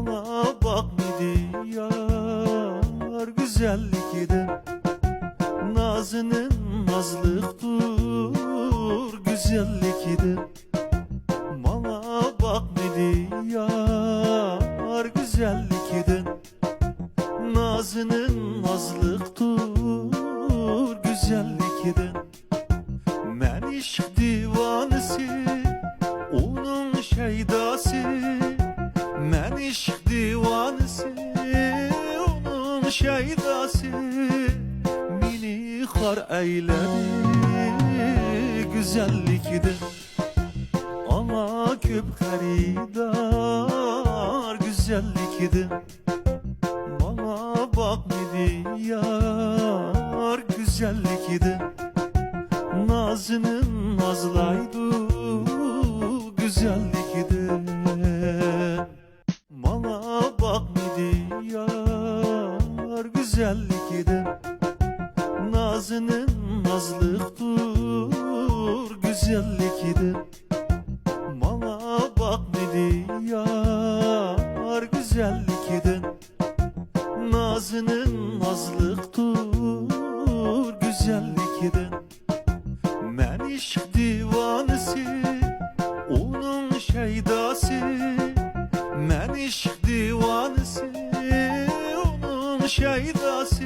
Bana bakmadı yar güzellikten, nazının nazlıktır güzellikten. Bana bakmadı yar güzellikten, nazının nazlıktır güzellikten. Men işk divanısı, onun şeydası. Men işk divanısı, onun şeydası. Mini har eyledi güzellikten. Ama köp haridar güzellikten. Bana bakmadı yar güzellikten, nazının nazlaydı güzellikten. Bana bakmadı yar güzellikten, nazının nazlıktır güzellikten. Bana bakmadı yar güzellikten, nazının nazlıktır güzellikten. Men işk divanısı, onun şeydası. Men işk divanısı, onun şeydası.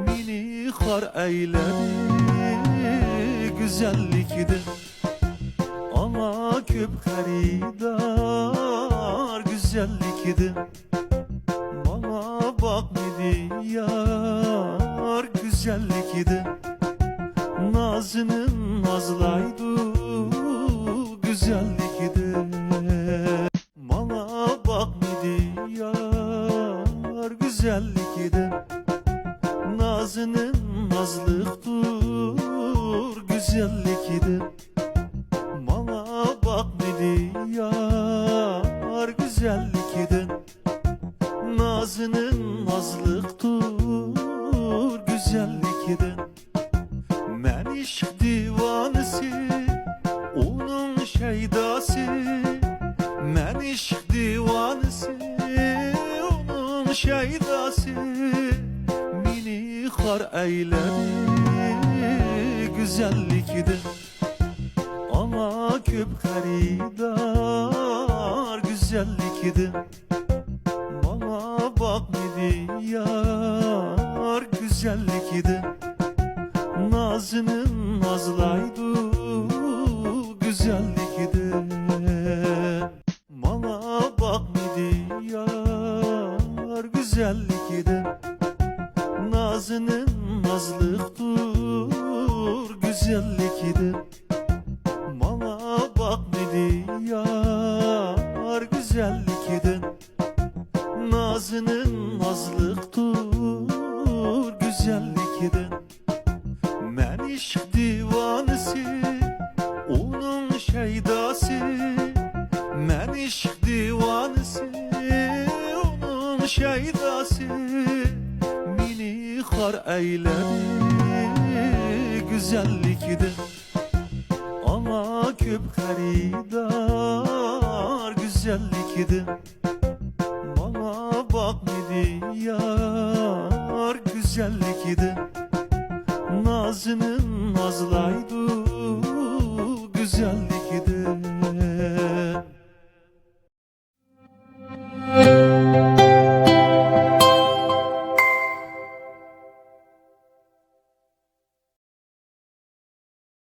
Mini har eyledi güzellikten. Ama köp haridar güzellikten. Bana bakmadı yar güzellikten, nazının nazlaydı güzellikten. Bana bakmadı yar güzellikten, nazının nazlıktır güzellikten. Bana bakmadı yar güzellikten, nazının nazlıktır güzellikten. Men işk divanısı, onun şeydası. Men işk divanısı, onun şeydası. Mini har eyledi güzellikten. Ama köp haridar güzellikten. Bana bakmadı yar güzellikten, nazının nazlaydı güzellikten. Bana bakmadı yar güzellikten, nazının nazlıktır güzellikten. Bana bakmadı yar güzellikten, nazının nazlıktır güzellikten. Men işk divanısı, onun şeydası. Men işk divanısı, onun şeydası. Mini har eyledi güzellikten. Ama köp haridar güzellikten. Bana bakmadı yar güzellikten, nazının nazlaydı güzellikten.